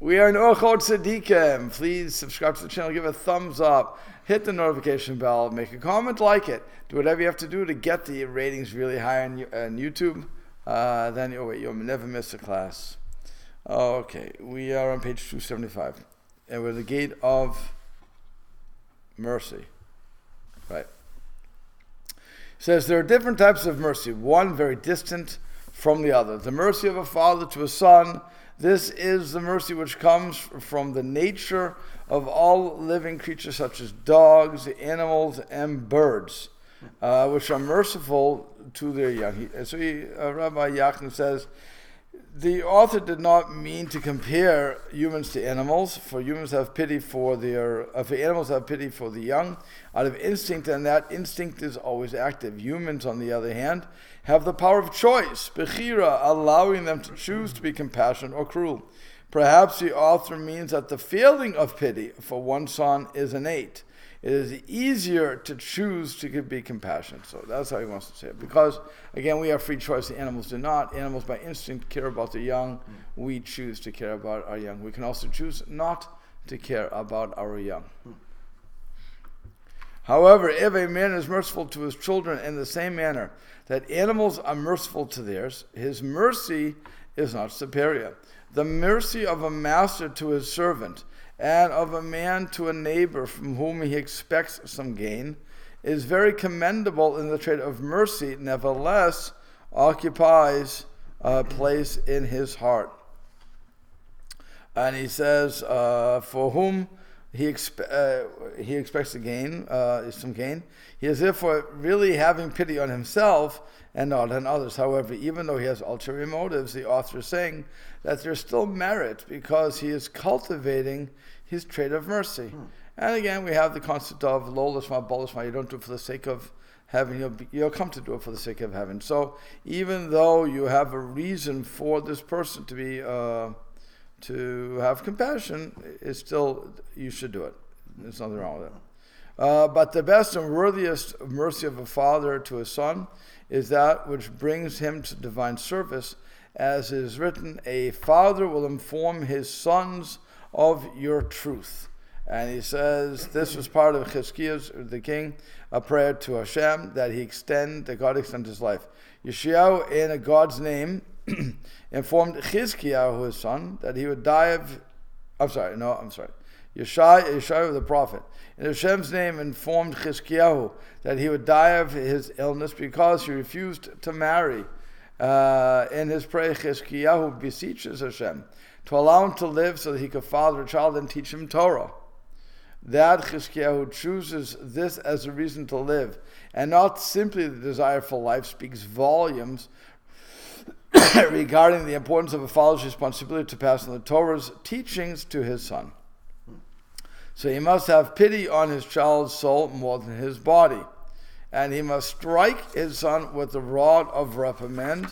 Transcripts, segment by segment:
We are in Orchos Tzaddikim. Please subscribe to the channel, give a thumbs up, hit the notification bell, make a comment, like it. Do whatever you have to do to get the ratings really high on YouTube. Then you'll never miss a class. Okay, we are on page 275. And we're at the gate of mercy. Right. It says there are different types of mercy, one very distant from the other. The mercy of a father to a son. This is the mercy which comes from the nature of all living creatures such as dogs, animals, and birds, which are merciful to their young. Rabbi Yachin says, the author did not mean to compare humans to animals, for humans have pity for animals have pity for the young out of instinct, and that instinct is always active. Humans, on the other hand, have the power of choice, bechira, allowing them to choose to be compassionate or cruel. Perhaps the author means that the feeling of pity for one son is innate. It is easier to choose to be compassionate. So that's how he wants to say it. Because, again, we have free choice. The animals do not. Animals, by instinct, care about the young. We choose to care about our young. We can also choose not to care about our young. However, if a man is merciful to his children in the same manner that animals are merciful to theirs, his mercy is not superior. The mercy of a master to his servant and of a man to a neighbor from whom he expects some gain is very commendable in the trait of mercy, nevertheless occupies a place in his heart. And he says, for whom he expects a gain, some gain, he is therefore really having pity on himself and not on others. However, even though he has ulterior motives, the author is saying that there's still merit because he is cultivating his trait of mercy. And again, we have the concept of lo lishma, bo lishma. You don't do it for the sake of heaven, you'll come to do it for the sake of heaven. So even though you have a reason for this person to be to have compassion, it's still, you should do it. There's nothing wrong with it. But the best and worthiest mercy of a father to his son is that which brings him to divine service. As it is written, a father will inform his sons of your truth. And he says, this was part of Chizkiah's, the king, a prayer to Hashem, that God extend his life. Yeshayahu, in God's name, informed Chizkiah, his son, that he would die of, Yeshayahu the prophet, in Hashem's name informed Chizkiah that he would die of his illness because he refused to marry. In his prayer, Chizkiah beseeches Hashem to allow him to live so that he could father a child and teach him Torah. That Chizkiah chooses this as a reason to live, and not simply the desire for life, speaks volumes regarding the importance of a father's responsibility to pass on the Torah's teachings to his son. So he must have pity on his child's soul more than his body. And he must strike his son with the rod of reprimand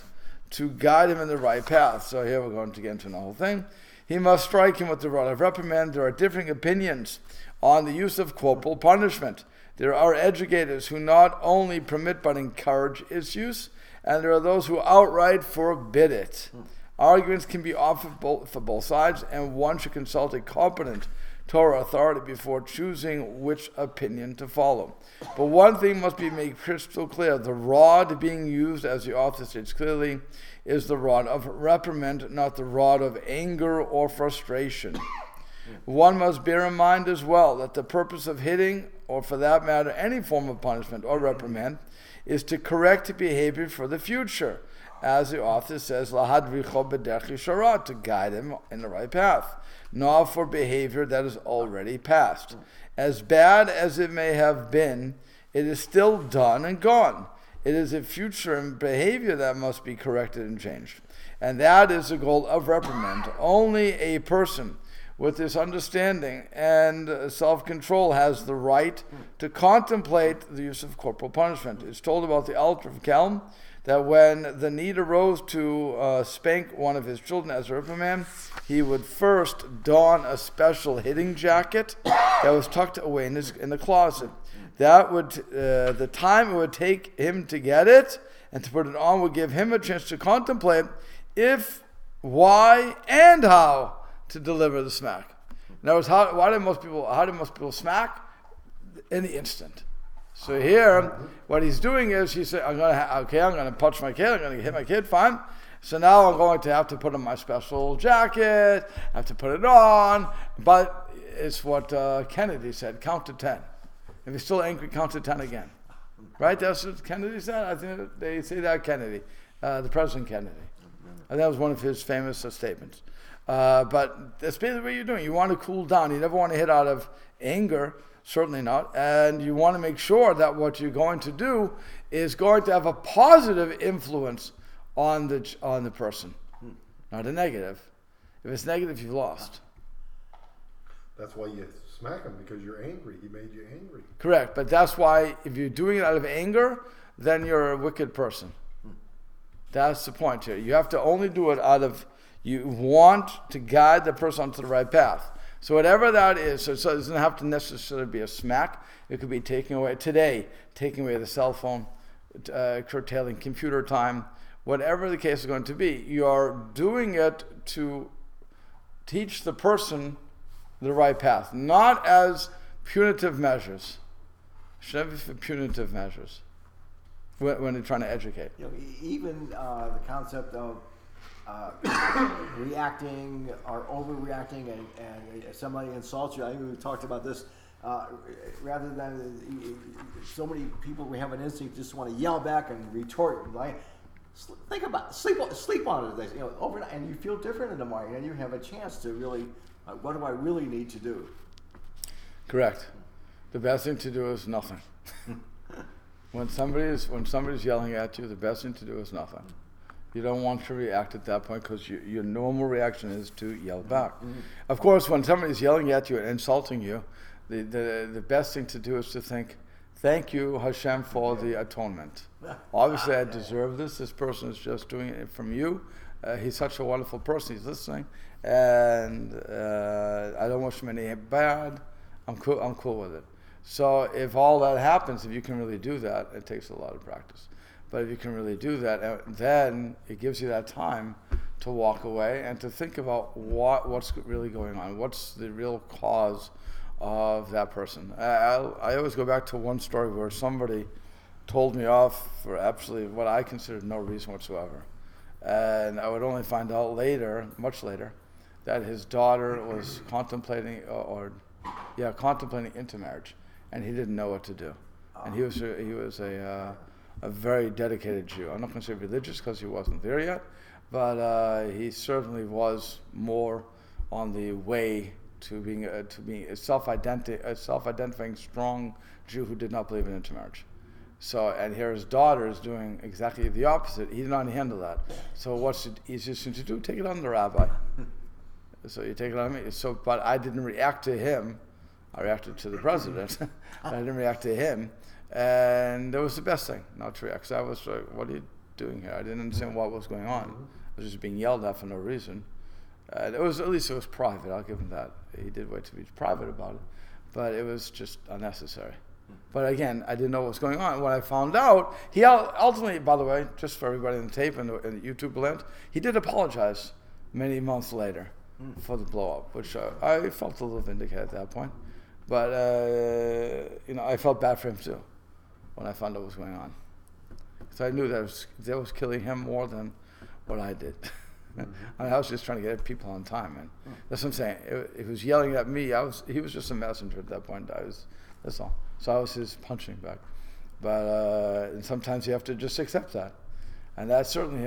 to guide him in the right path. So here we're going to get into the whole thing. He must strike him with the rod of reprimand. There are differing opinions on the use of corporal punishment. There are educators who not only permit but encourage its use, and there are those who outright forbid it. Arguments can be offered for both sides, and one should consult a competent Torah authority before choosing which opinion to follow. But one thing must be made crystal clear. The rod being used, as the author states clearly, is the rod of reprimand, not the rod of anger or frustration. One must bear in mind as well that the purpose of hitting, or for that matter, any form of punishment or reprimand, is to correct behavior for the future. As the author says, lahadricho b'derech yeshara, to guide him in the right path, not for behavior that is already past. As bad as it may have been, it is still done and gone. It is a future behavior that must be corrected and changed. And that is the goal of reprimand. Only a person with this understanding and self-control has the right to contemplate the use of corporal punishment. It's told about the Alter of Kelm that when the need arose to spank one of his children as a reprimand, he would first don a special hitting jacket that was tucked away in the closet. That would the time it would take him to get it and to put it on would give him a chance to contemplate if, why, and how to deliver the smack. In other words, how do most people smack? In the instant. So here, what he's doing is he said, I'm going to punch my kid, I'm going to hit my kid, fine. So now I'm going to have to put on my special jacket, I have to put it on, but it's what Kennedy said, count to 10. If you're still angry, count to 10 again. Right? That's what Kennedy said? I think they say that Kennedy, the President Kennedy. And that was one of his famous statements. But that's basically what you're doing. You want to cool down. You never want to hit out of anger, certainly not. And you want to make sure that what you're going to do is going to have a positive influence on the person, not a negative. If it's negative, you've lost. That's why you smack him, because you're angry. He made you angry. Correct, but that's why if you're doing it out of anger, then you're a wicked person. That's the point here. You have to only do it out of, you want to guide the person onto the right path. So whatever that is, so it doesn't have to necessarily be a smack. It could be taking away the cell phone, curtailing computer time, whatever the case is going to be. You're doing it to teach the person the right path, not as punitive measures. Should never be punitive measures when they're trying to educate. Even the concept of reacting or overreacting, and somebody insults you. I think we talked about this. Rather than so many people, we have an instinct just want to yell back and retort. Right? Think about it. Sleep on it. Overnight, and you feel different in the morning, and you have a chance to really. What do I really need to do? Correct. The best thing to do is nothing. When somebody's yelling at you, the best thing to do is nothing. You don't want to react at that point, because your normal reaction is to yell back. Of course, when somebody's yelling at you and insulting you, the best thing to do is to think, thank you, Hashem, for the atonement. Obviously, I deserve this. This person is just doing it from you. He's such a wonderful person. He's listening, and I don't wish him any bad. I'm cool with it. So if all that happens, if you can really do that, it takes a lot of practice. But if you can really do that, then it gives you that time to walk away and to think about what's really going on. What's the real cause of that person? I always go back to one story where somebody told me off for absolutely what I considered no reason whatsoever. And I would only find out later, much later, that his daughter was contemplating intermarriage, and he didn't know what to do. And he was a very dedicated Jew. I'm not going to say religious, because he wasn't there yet, but he certainly was more on the way to being a self-identifying strong Jew who did not believe in intermarriage. So, and here his daughter is doing exactly the opposite. He did not handle that. So what's the easiest thing to do? Take it on the rabbi. So you take it on me. So, but I didn't react to him. I reacted to the president. I didn't react to him. And that was the best thing, not to react. So I was like, what are you doing here? I didn't understand what was going on. I was just being yelled at for no reason. At least it was private. I'll give him that. He did wait to be private about it. But it was just unnecessary. But again, I didn't know what was going on. When I found out, he ultimately, by the way, just for everybody in the tape and the YouTube land, he did apologize many months later for the blow-up, which I felt a little vindicated at that point. But, I felt bad for him too when I found out what was going on. So I knew that was killing him more than what I did. I was just trying to get people on time, and that's what I'm saying. If he was yelling at me, he was just a messenger at that point. That's all. So I was his punching bag. But and sometimes you have to just accept that. And that's certainly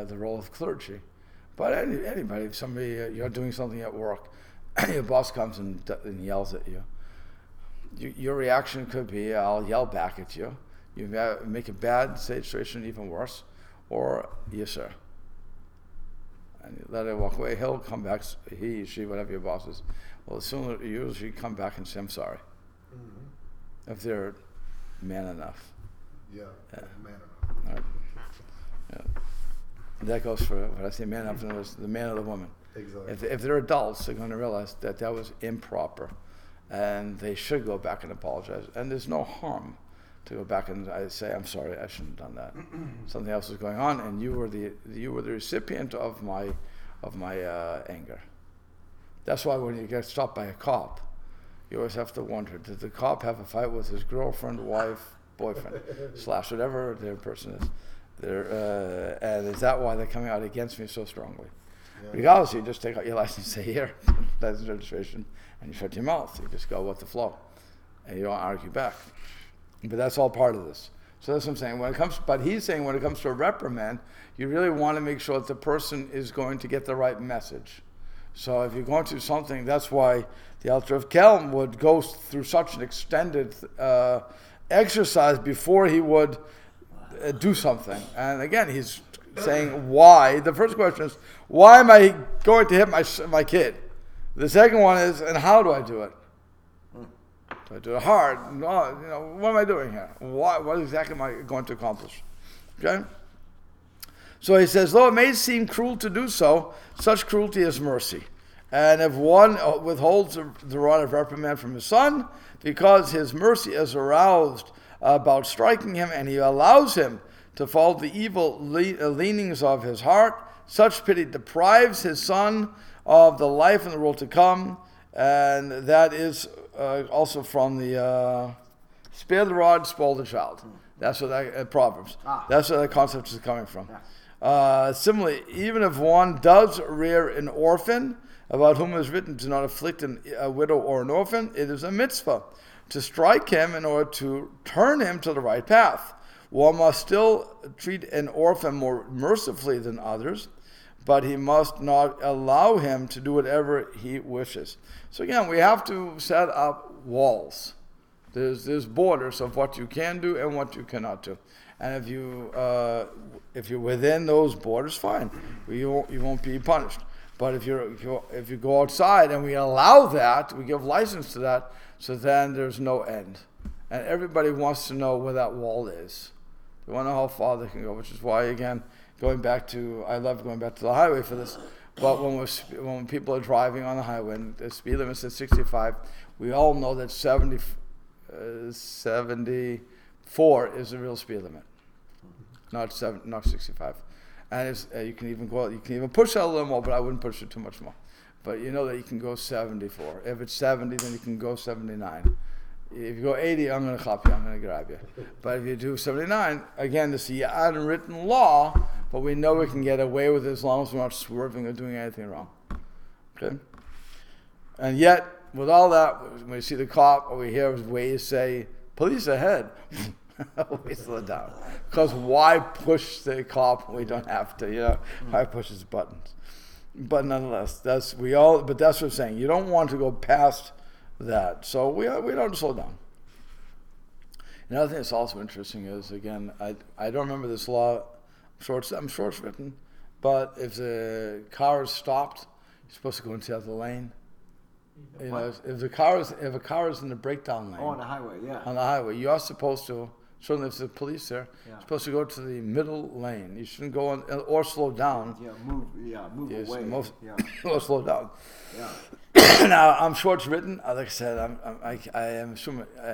the role of clergy. But anybody, if somebody, you're doing something at work, your boss comes and yells at you, your reaction could be, I'll yell back at you. You make a bad situation even worse, or yes, sir. And you let it walk away. He'll come back, he, she, whatever your boss is. Well, sooner you usually come back and say, I'm sorry. If they're man enough. Yeah, man enough. All right. Yeah. That goes for, when I say man enough, it's the man or the woman. Exactly. If they're adults, they're going to realize that was improper, and they should go back and apologize. And there's no harm to go back and say, I'm sorry, I shouldn't have done that. Something else was going on, and you were the recipient of my anger. That's why when you get stopped by a cop, you always have to wonder, did the cop have a fight with his girlfriend, wife, boyfriend, / whatever their person is? And is that why they're coming out against me so strongly? Yeah. Regardless, you just take out your license and say, here, license registration, and you shut your mouth. You just go with the flow, and you don't argue back. But that's all part of this. So that's what I'm saying. But he's saying when it comes to a reprimand, you really want to make sure that the person is going to get the right message. So if you're going through something, that's why the Alter of Kelm would go through such an extended exercise before he would do something. And again, he's saying why. The first question is, why am I going to hit my kid? The second one is, and how do I do it? Do I do it hard? No, what am I doing here? What exactly am I going to accomplish? Okay? So he says, though it may seem cruel to do so, such cruelty is mercy. And if one withholds the rod of reprimand from his son, because his mercy is aroused about striking him, and he allows him to follow the evil leanings of his heart, such pity deprives his son of the life and the world to come. And that is also from the spare the rod, spoil the child. That's what that Proverbs. That's where that concept is coming from. Similarly, even if one does rear an orphan, about whom is written, do not afflict a widow or an orphan, it is a mitzvah to strike him in order to turn him to the right path. One must still treat an orphan more mercifully than others, but he must not allow him to do whatever he wishes. So again, we have to set up walls. There's borders of what you can do and what you cannot do. And if you're within those borders, fine, you won't be punished. But if you go outside and we allow that, we give license to that, so then there's no end. And everybody wants to know where that wall is. They want to know how far they can go, which is why, again, I love going back to the highway for this. But when people are driving on the highway and the speed limit says 65, we all know that 74 is the real speed limit, not 65. And you can even push that a little more, but I wouldn't push it too much more. But you know that you can go 74. If it's 70, then you can go 79. If you go 80, I'm going to chop you, I'm going to grab you. But if you do 79, again, this is an unwritten law, but we know we can get away with it as long as we're not swerving or doing anything wrong. Okay? And yet, with all that, when we see the cop, or we hear his ways say, police ahead, we slow it down. Because why push the cop when we don't have to, why push his buttons? But nonetheless, that's what I'm saying. You don't want to go past that. So we don't slow down. Another thing that's also interesting is, again, I don't remember this law. I'm sure it's written, but if the car is stopped, you're supposed to go into the other lane. If a car is in the breakdown lane. Oh, on the highway, yeah. On the highway, you are supposed to. Certainly, if there's police there, you're supposed to go to the middle lane. You shouldn't go on or slow down. Move away. Or slow down. Yeah. Now, I'm sure it's written. Like I said, I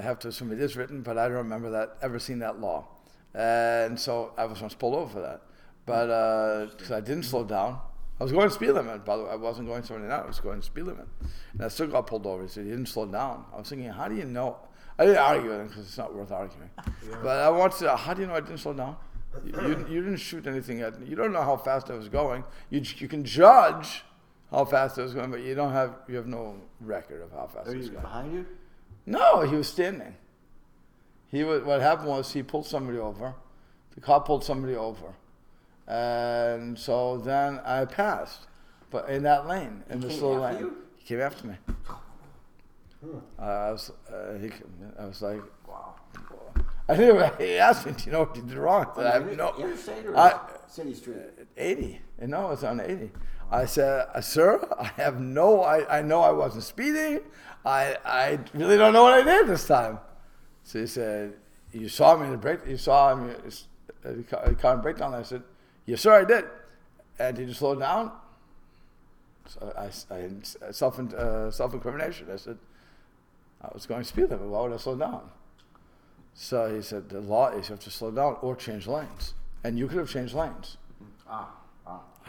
have to assume it is written, but I don't remember ever seen that law. And so I was once pulled over for that. But because I didn't slow down. I was going speed limit, by the way. I wasn't going 79, I was going speed limit. And I still got pulled over. He said, you didn't slow down. I was thinking, how do you know? I didn't argue with him because it's not worth arguing. Yeah. But I wanted to, how do you know I didn't slow down? You didn't shoot anything at me. You don't know how fast I was going. You can judge how fast I was going, but you have no record of how fast I was going. Behind you? No, he was standing. What happened was he pulled somebody over. The cop pulled somebody over. And so then I passed, but in that lane, in the slow lane. You? He came after me. I was like, wow. He asked me, do you know what you did wrong? I have no. Interstate or city street? 80. No, it's on 80. I said, sir, I know I wasn't speeding. I really don't know what I did this time. So he said, you saw me in the break. You saw me the car in breakdown. I said, yes, sir, I did. And did you slow down? So I self-incrimination. I said, I was going speed limit. Why would I slow down? So he said, the law is you have to slow down or change lanes. And you could have changed lanes. I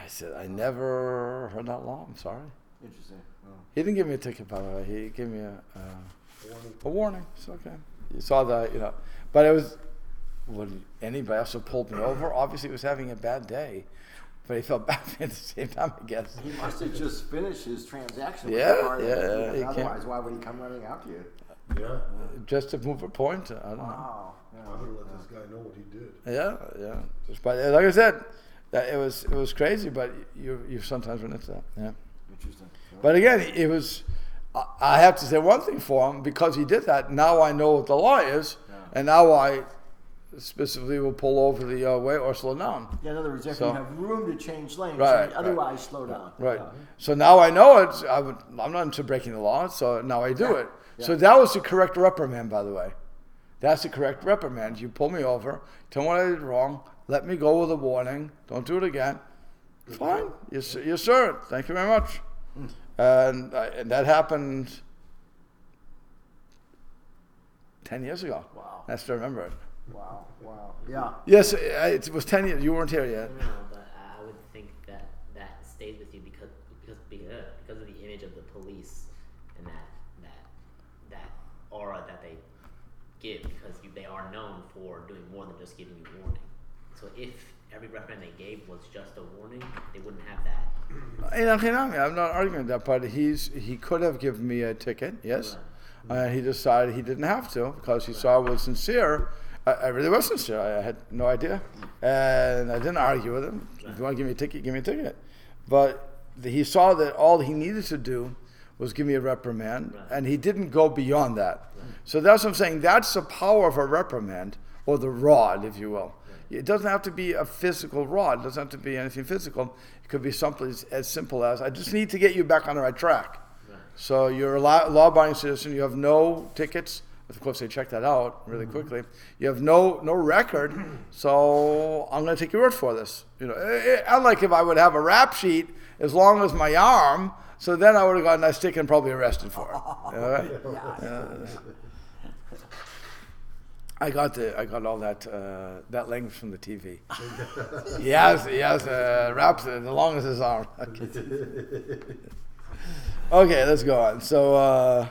said, I never heard that law. I'm sorry. Interesting. Oh. He didn't give me a ticket, by the way. He gave me a warning. It's okay. You saw that, But it was, when anybody else who pulled me over, obviously he was having a bad day. But he felt bad at the same time, I guess. He must have just finished his transaction. Otherwise, why would he come running out to you? Yeah. Just to move a point. I don't know. Wow. I would let this guy know what he did. Yeah. But like I said, it was crazy. But you sometimes run into that. Yeah. Interesting. But again, it was. I have to say one thing for him, because he did that. Now I know what the law is, and now I specifically will pull over the way or slow down. Yeah, in other words, if you have room to change lanes, right, otherwise slow down. Right. So now I know it. I'm not into breaking the law, so now I do it. Yeah. So that was the correct reprimand, by the way. That's the correct reprimand. You pull me over, tell me what I did wrong, let me go with a warning, don't do it again. Fine. Yes, sir. Thank you very much. And that happened 10 years ago. Wow. I still remember it. Wow. Yeah. Yes, it was 10 years. You weren't here yet. No, but I would think that stays with you because of the image of the police and that aura that they give, because they are known for doing more than just giving you warning. So if every reprimand they gave was just a warning, they wouldn't have that. I'm not arguing that, but he could have given me a ticket, yes. Right. He decided he didn't have to because he saw I was sincere. I really was sincere. I had no idea. And I didn't argue with him. If you want to give me a ticket, give me a ticket. But he saw that all he needed to do was give me a reprimand, and he didn't go beyond that. Right. So that's what I'm saying. That's the power of a reprimand, or the rod, if you will. It doesn't have to be a physical rod. It doesn't have to be anything physical. It could be something as simple as, I just need to get you back on the right track. Right. So you're a law-abiding citizen. You have no tickets. Of course, they check that out really quickly. You have no record, so I'm going to take your word for this. Unlike if I would have a rap sheet as long as my arm, so then I would have gotten a stick and probably arrested for it. I got all that language from the TV. he has raps as long as his arm. Okay, let's go on. So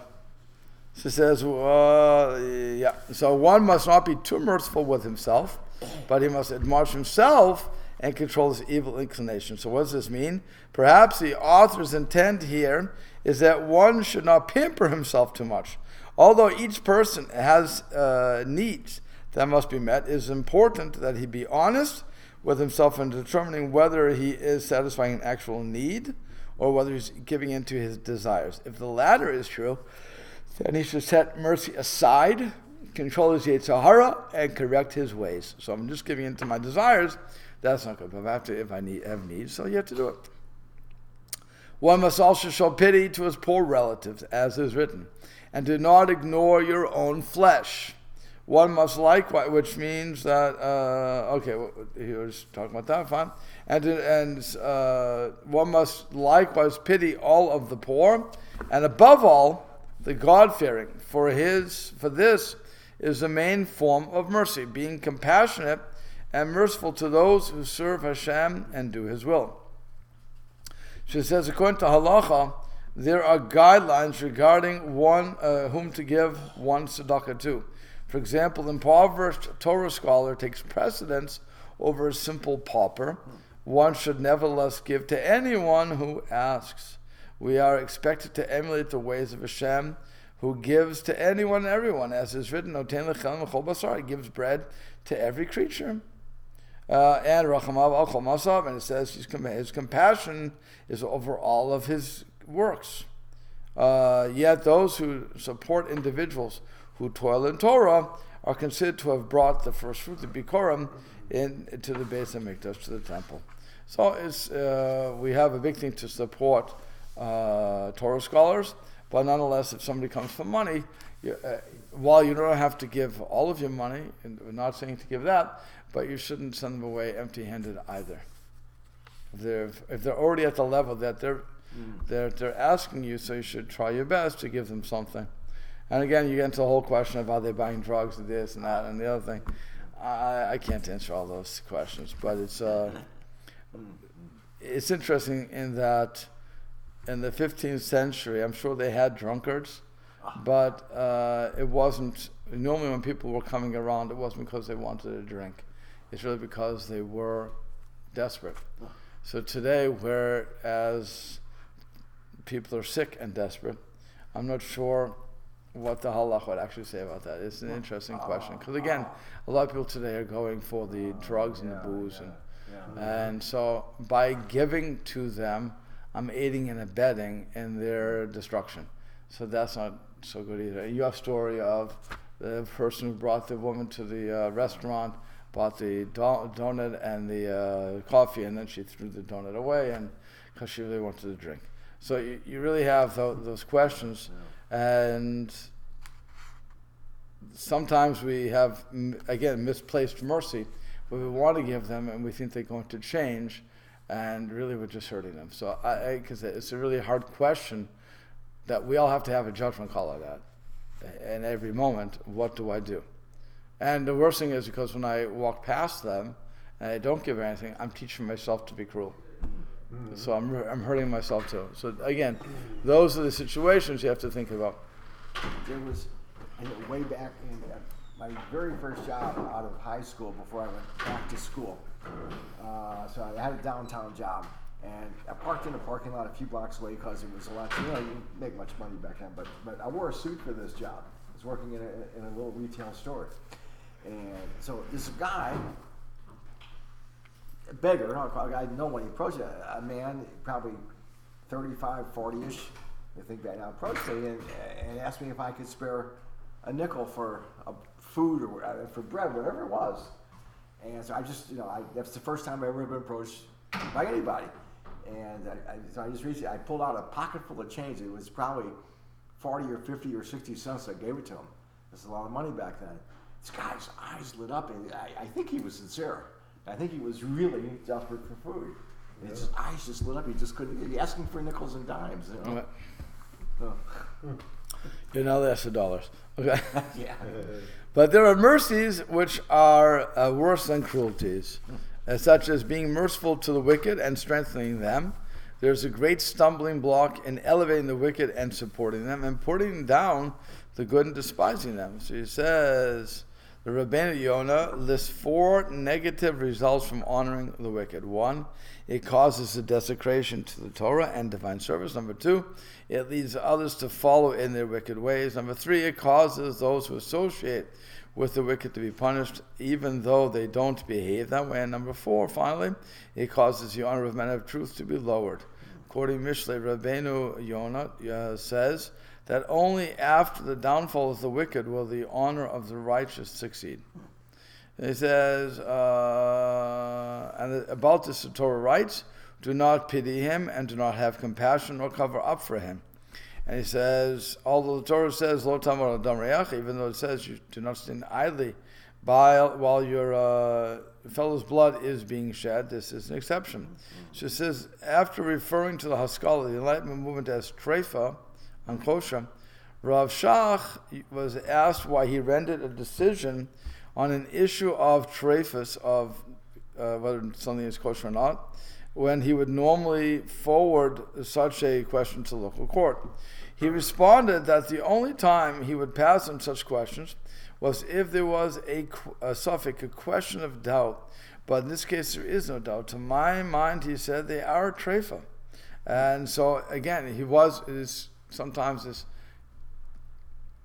she says, So one must not be too merciful with himself, but he must admonish himself and control his evil inclination. So what does this mean? Perhaps the author's intent here is that one should not pamper himself too much. Although each person has needs that must be met, it is important that he be honest with himself in determining whether he is satisfying an actual need or whether he's giving in to his desires. If the latter is true, then he should set mercy aside, control his Yetzer Hara, and correct his ways. So I'm just giving in to my desires. That's not good. But if I have needs, so you have to do it. One must also show pity to his poor relatives, as is written, and do not ignore your own flesh. One must likewise, which means that, he was talking about that, fine. And one must likewise pity all of the poor, and above all, the God-fearing, for this is the main form of mercy, being compassionate and merciful to those who serve Hashem and do His will. She says, according to halacha, there are guidelines regarding whom to give one tzedakah to. For example, the impoverished Torah scholar takes precedence over a simple pauper. One should nevertheless give to anyone who asks. We are expected to emulate the ways of Hashem, who gives to anyone and everyone, as is written, Noten lechelem v'chol basar, He gives bread to every creature. And Rachamav al chol masav, and it says His compassion is over all of His works. Yet those who support individuals who toil in Torah are considered to have brought the first fruit, the Bikurim, into the Beis HaMikdash, to the temple. So we have a big thing to support Torah scholars, but nonetheless, if somebody comes for money, while you don't have to give all of your money, and we're not saying to give that, but you shouldn't send them away empty-handed either. If they're already at the level that they're asking you, so you should try your best to give them something. And again, you get into the whole question of are they buying drugs and this and that and the other thing. I can't answer all those questions, but it's interesting in that in the 15th century, I'm sure they had drunkards, but it wasn't, normally when people were coming around, it wasn't because they wanted a drink. It's really because they were desperate. So today, whereas people are sick and desperate, I'm not sure what the halach would actually say about that. It's an interesting question. Because again, a lot of people today are going for the drugs and the booze. And so by giving to them, I'm aiding and abetting in their destruction. So that's not so good either. You have a story of the person who brought the woman to the restaurant, bought the donut and the coffee, and then she threw the donut away and because she really wanted to drink. So you really have those questions, and sometimes we have, again, misplaced mercy, but we want to give them and we think they're going to change, and really we're just hurting them. So because it's a really hard question that we all have to have a judgment call on that. And every moment, what do I do? And the worst thing is because when I walk past them and I don't give anything, I'm teaching myself to be cruel. So I'm hurting myself too. So again, those are the situations you have to think about. There was, way back in my very first job out of high school before I went back to school. So I had a downtown job, and I parked in a parking lot a few blocks away because it was a lot. You didn't make much money back then, but I wore a suit for this job. I was working in a little retail store, and so this guy, a beggar, I didn't know when he approached a man, probably 35, 40-ish, I think that now, approached me and asked me if I could spare a nickel for food or for bread, whatever it was. And so I just, that's the first time I've ever been approached by anybody. And so I just reached, I pulled out a pocket full of change. It was probably 40 or 50 or 60 cents. I gave it to him. That's a lot of money back then. This guy's eyes lit up, and I think he was sincere. I think he was really desperate for food. And his eyes just lit up. He just couldn't. He asking for nickels and dimes. That's the dollars. Okay. Yeah. But there are mercies which are worse than cruelties, such as being merciful to the wicked and strengthening them. There's a great stumbling block in elevating the wicked and supporting them, and putting down the good and despising them. So he says, the Rabbeinu Yonah lists 4 negative results from honoring the wicked. 1, it causes a desecration to the Torah and divine service. Number 2, it leads others to follow in their wicked ways. Number 3, it causes those who associate with the wicked to be punished, even though they don't behave that way. And number 4, finally, it causes the honor of men of truth to be lowered. According to Mishlei, Rabbeinu Yonah says that only after the downfall of the wicked will the honor of the righteous succeed. And he says, and about this the Torah writes, do not pity him and do not have compassion or cover up for him. And he says, although the Torah says, Lo tamar adam reach, even though it says you do not stand idly while your fellow's blood is being shed, this is an exception. So it says, after referring to the Haskalah, the Enlightenment movement as treifa, unkosher, Rav Shach was asked why he rendered a decision on an issue of treifas, of whether something is kosher or not, when he would normally forward such a question to local court. He responded that the only time he would pass on such questions was if there was a suffix, a question of doubt. But in this case, there is no doubt. To my mind, he said, they are a treifa. And so, again, sometimes is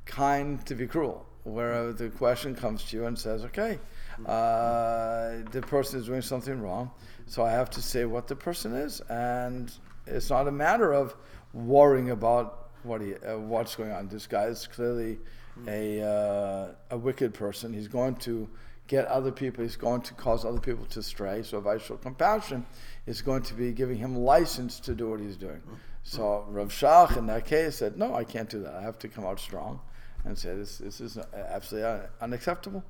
kind to be cruel, where the question comes to you and says, okay, the person is doing something wrong, so I have to say what the person is. And it's not a matter of worrying about what's going on. This guy is clearly a wicked person. He's going to get other people, he's going to cause other people to stray. So if I show compassion, it's going to be giving him license to do what he's doing. So Rav Shach in that case said, no, I can't do that. I have to come out strong and say this is absolutely unacceptable.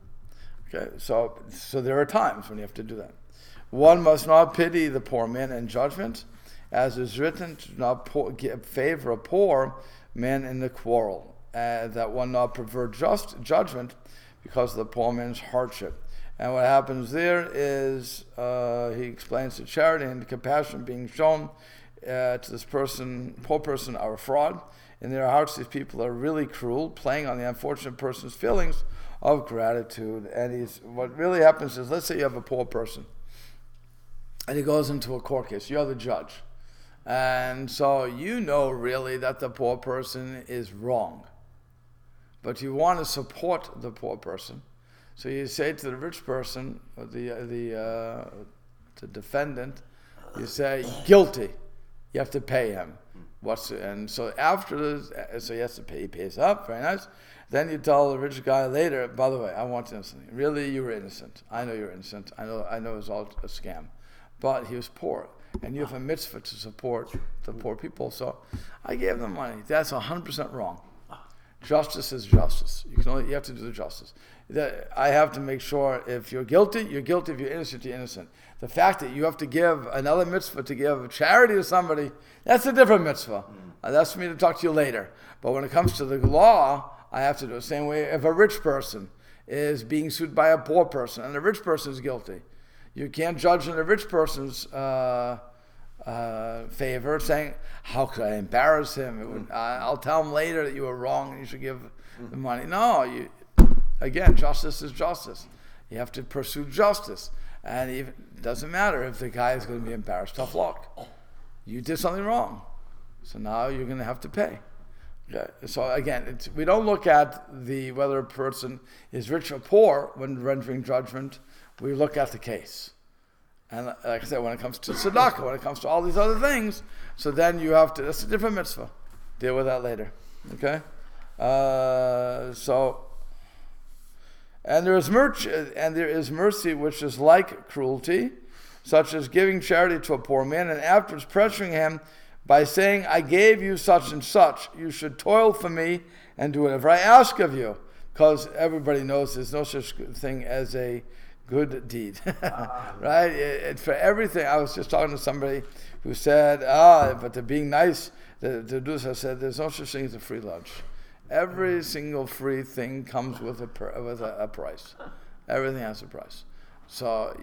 Okay, so there are times when you have to do that. One must not pity the poor man in judgment, as is written, to not favor a poor man in the quarrel, that one not pervert just judgment because of the poor man's hardship. And what happens there is, he explains the charity and the compassion being shown to this person, poor person, are a fraud. In their hearts, these people are really cruel, playing on the unfortunate person's feelings of gratitude. And what really happens is, let's say you have a poor person, and he goes into a court case. You're the judge. And so you know really that the poor person is wrong. But you want to support the poor person. So you say to the rich person, or the defendant, you say, guilty. You have to pay him. And so after so he has to pay. He pays up, very nice. Then you tell the rich guy later, by the way, I want to know something. Really, you were innocent. I know you're innocent. I know it was all a scam. But he was poor. And you have a mitzvah to support the poor people. So I gave them money. That's 100% wrong. Justice is justice. You have to do the justice. I have to make sure if you're guilty, you're guilty. If you're innocent, you're innocent. The fact that you have to give another mitzvah to give charity to somebody, that's a different mitzvah. That's for me to talk to you later. But when it comes to the law, I have to do the same way. If a rich person is being sued by a poor person and the rich person is guilty, you can't judge in the rich person's favor, saying, how could I embarrass him? I'll tell him later that you were wrong and you should give the money. No, again, justice is justice. You have to pursue justice. And it doesn't matter if the guy is going to be embarrassed. Tough luck. You did something wrong. So now you're going to have to pay. Okay. So again, we don't look at whether a person is rich or poor when rendering judgment. We look at the case. And like I said, when it comes to tzedakah, when it comes to all these other things, so then you have to, that's a different mitzvah. Deal with that later. Okay? And there is mercy which is like cruelty, such as giving charity to a poor man and afterwards pressuring him by saying, I gave you such and such. You should toil for me and do whatever I ask of you. Because everybody knows there's no such thing as a good deed. Right? For everything. I was just talking to somebody who said, but to being nice, to do this, I said, there's no such thing as a free lunch. Every single free thing comes with a price. Everything has a price. So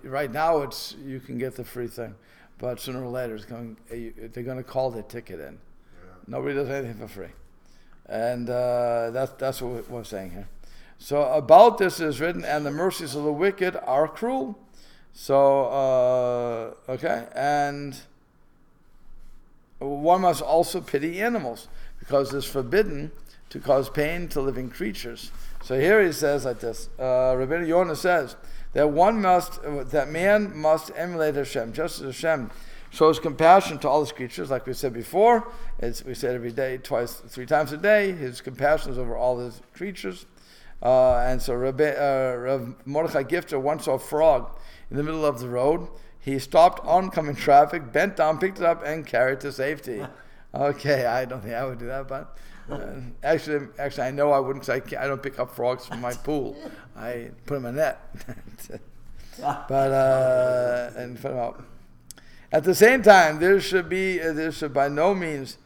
right now you can get the free thing, but sooner or later they're going to call their ticket in. Yeah. Nobody does anything for free, and that's what we're saying here. So about this is written, and the mercies of the wicked are cruel. So and one must also pity animals, because it's forbidden to cause pain to living creatures. So here he says like this, Rabbeinu Yonah says that man must emulate Hashem, just as Hashem shows compassion to all his creatures, like we said before. We say it every day, twice, 3 times a day. His compassion is over all his creatures. And so Rav Mordechai Gifter once saw a frog in the middle of the road. He stopped oncoming traffic, bent down, picked it up, and carried to safety. Okay, I don't think I would do that, but actually, I know I wouldn't, because I don't pick up frogs from my pool. I put them in a net, and put them out. At the same time, this should by no means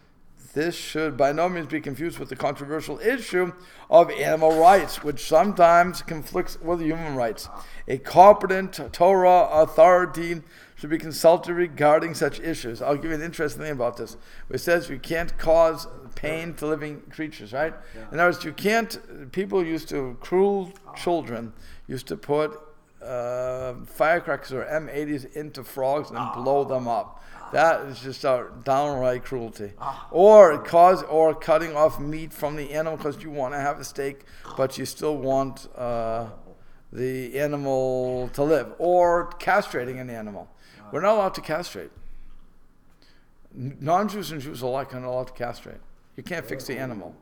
be confused with the controversial issue of animal rights, which sometimes conflicts with human rights. A competent Torah authority should be consulted regarding such issues. I'll give you an interesting thing about this. It says you can't cause pain to living creatures, right? Yeah. In other words, cruel children used to put firecrackers or M80s into frogs and blow them up. That is just downright cruelty. Or cutting off meat from the animal because you want to have a steak, but you still want the animal to live. Or castrating an animal. We're not allowed to castrate. Non-Jews and Jews alike are not allowed to castrate. You can't fix the animal.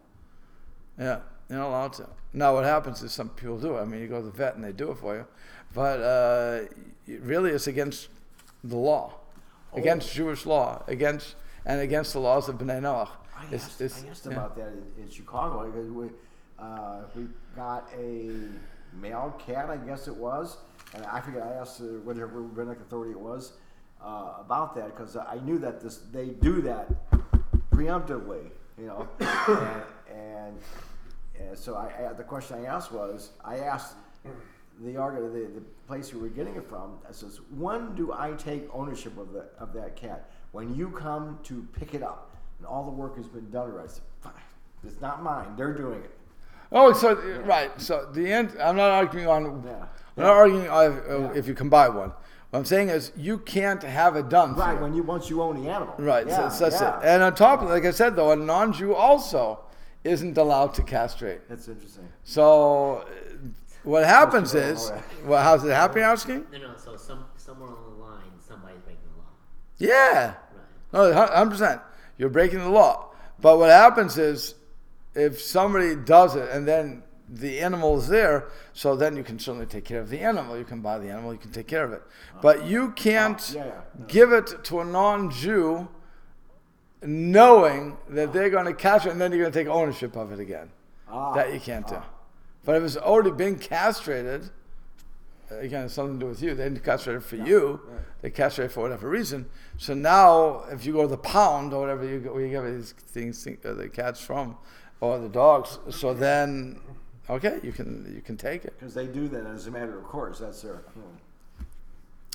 Yeah, you're not allowed to. Now what happens is some people do it. I mean, you go to the vet and they do it for you. But really it's against the law. Against Jewish law, against the laws of Bnei Noach. I asked about that in Chicago, because we got a male cat, I guess it was, and I forget, I asked whatever rabbinic authority it was about that, because I knew that they do that preemptively, and so the question I asked was, the place we were getting it from, I says, when do I take ownership of that cat? When you come to pick it up and all the work has been done already, fine. It's not mine. They're doing it. Oh, so right. So the end. I'm not arguing on. Yeah. I'm not arguing if you can buy one. What I'm saying is you can't have it done. Right. For you. Once you own the animal. Right. Yeah, So that's it. And on top of it, like I said, though, a non-Jew also isn't allowed to castrate. That's interesting. So what happens is, well, how's it happening? Asking? No. So somewhere along the line, somebody's breaking the law. Yeah. Right. No, 100%. You're breaking the law. But what happens is, if somebody does it and then the animal is there, so then you can certainly take care of the animal. You can buy the animal, you can take care of it. But you can't give it to a non-Jew knowing that they're going to catch it and then you're going to take ownership of it again. That you can't do. But if it's already been castrated, again, it's something to do with you. They didn't castrate it for you. Right. They castrate it for whatever reason. So now, if you go to the pound or whatever where you get these things, the cats from, or the dogs, so then, okay, you can take it. Because they do that as a matter of course. That's their.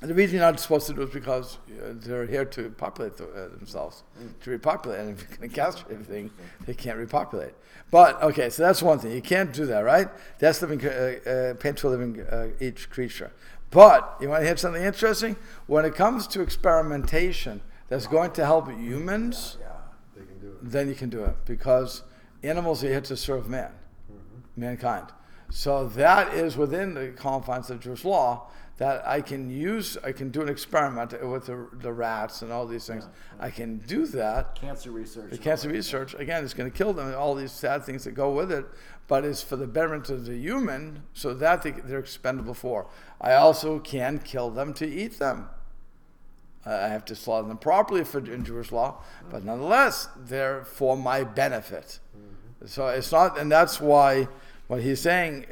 The reason you're not supposed to do it is because they're here to populate themselves, to repopulate. And if you're going to castrate everything, they can't repopulate. But, okay, so that's one thing. You can't do that, right? That's living, painful living each creature. But, you want to hear something interesting? When it comes to experimentation that's going to help humans, They can do it. then you can do it. Because animals are here to serve mankind. So that is within the confines of Jewish law, that I can do an experiment with the rats and all these things. I can do that. Cancer research. The cancer research, again, it's going to kill them and all these sad things that go with it, but it's for the betterment of the human, so that they're expendable for. I also can kill them to eat them. I have to slaughter them properly in Jewish law, but nonetheless, they're for my benefit. So it's not, and that's why what he's saying,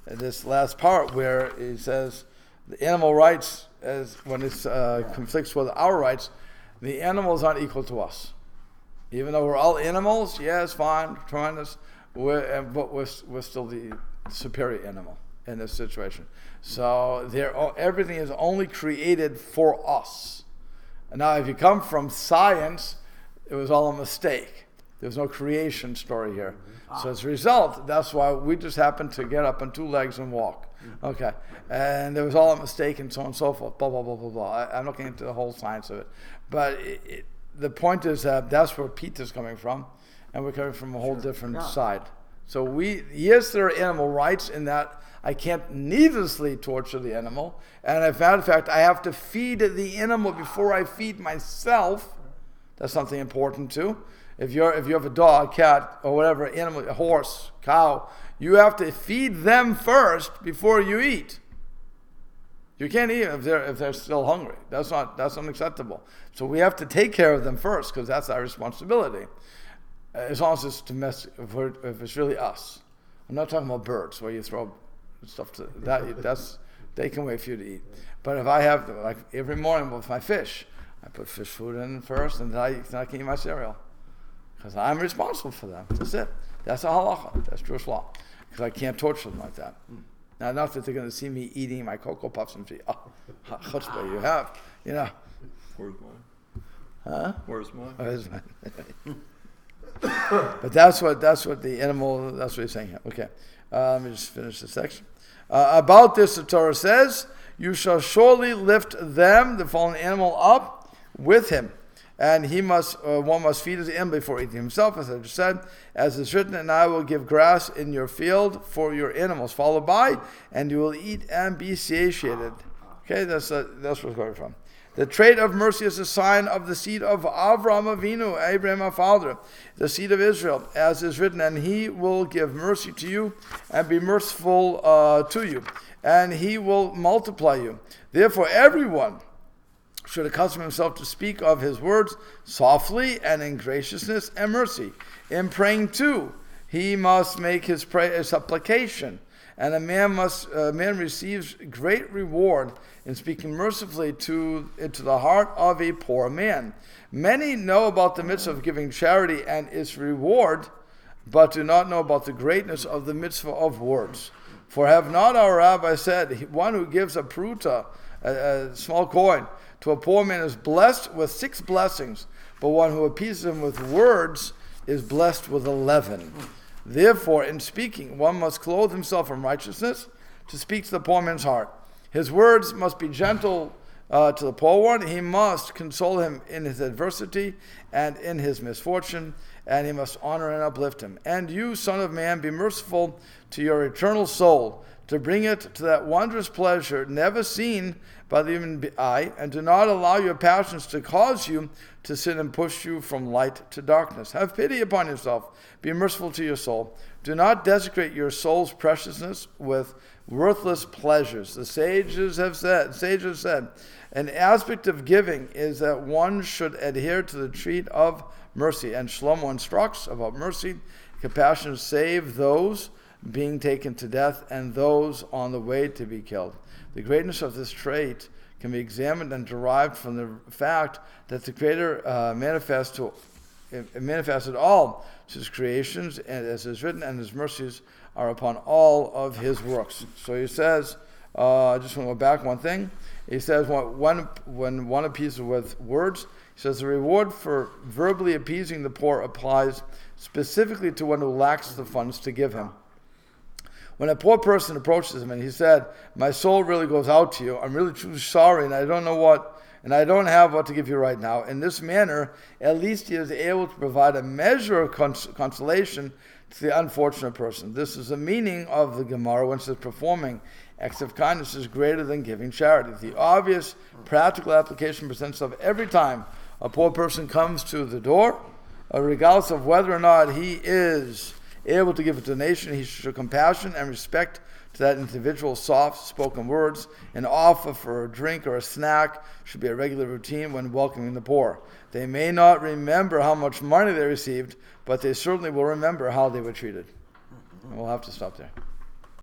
this last part where he says the animal rights, as when it conflicts with our rights, the animals aren't equal to us. Even though we're all animals, it's fine, tremendous, but we're still the superior animal in this situation. So everything is only created for us. And now if you come from science, it was all a mistake. There's no creation story here. So as a result, that's why we just happened to get up on two legs and walk. Okay. And there was all a mistake and so on and so forth. Blah, blah, blah, blah, blah. I'm not getting into the whole science of it. But the point is that that's where Peter's coming from. And we're coming from a whole different side. So yes, there are animal rights in that I can't needlessly torture the animal. And as a matter of fact, I have to feed the animal before I feed myself. That's something important too. If you have a dog, cat, or whatever animal, a horse, cow, you have to feed them first before you eat. You can't eat if they're still hungry. That's unacceptable. So we have to take care of them first because that's our responsibility. As long as it's domestic, if it's really us. I'm not talking about birds where you throw stuff to that. They can wait for you to eat. But if I have, like every morning with my fish, I put fish food in first, and then I can eat my cereal. Because I'm responsible for them. That's it. That's a halacha. That's Jewish law. Because I can't torture them like that. Now, not that they're going to see me eating my Cocoa Puffs and say, chutzpah you have. Where's mine? Huh? Where's mine? Where's mine? But that's what the animal, that's what he's saying here. Okay. Let me just finish this section. About this, the Torah says, you shall surely lift them, the fallen animal, up with him. And one must feed his animal before eating himself, as I just said, as is written, and I will give grass in your field for your animals. Follow by, and you will eat and be satiated. Okay, that's where it's going from. The trait of mercy is a sign of the seed of Avraham Avinu, Abraham our father, the seed of Israel, as is written, and he will give mercy to you and be merciful to you, and he will multiply you. Therefore, everyone should accustom himself to speak of his words softly and in graciousness and mercy. In praying too, he must make his supplication, and a man receives great reward in speaking mercifully into the heart of a poor man. Many know about the mitzvah of giving charity and its reward, but do not know about the greatness of the mitzvah of words. For have not our rabbi said, one who gives a pruta, a small coin to a poor man is blessed with 6 blessings, but one who appeases him with words is blessed with 11. Therefore, in speaking, one must clothe himself in righteousness to speak to the poor man's heart. His words must be gentle to the poor one. He must console him in his adversity and in his misfortune, and he must honor and uplift him. And you, son of man, be merciful to your eternal soul, to bring it to that wondrous pleasure never seen by the human eye, and do not allow your passions to cause you to sin and push you from light to darkness. Have pity upon yourself. Be merciful to your soul. Do not desecrate your soul's preciousness with worthless pleasures. The sages have said, an aspect of giving is that one should adhere to the treat of mercy. And Shlomo instructs about mercy. Compassion save those being taken to death and those on the way to be killed. The greatness of this trait can be examined and derived from the fact that the Creator manifested all his creations, and as is written, and his mercies are upon all of his works. So he says, I just want to go back one thing. He says, when one appeases with words, he says the reward for verbally appeasing the poor applies specifically to one who lacks the funds to give him. When a poor person approaches him and he said, my soul really goes out to you, I'm really truly sorry, and I don't have what to give you right now. In this manner, at least he is able to provide a measure of consolation to the unfortunate person. This is the meaning of the Gemara when it says performing acts of kindness is greater than giving charity. The obvious practical application presents itself every time a poor person comes to the door, regardless of whether or not he is able to give a donation. He should show compassion and respect to that individual's soft-spoken words. An offer for a drink or a snack should be a regular routine when welcoming the poor. They may not remember how much money they received, but they certainly will remember how they were treated. And we'll have to stop there.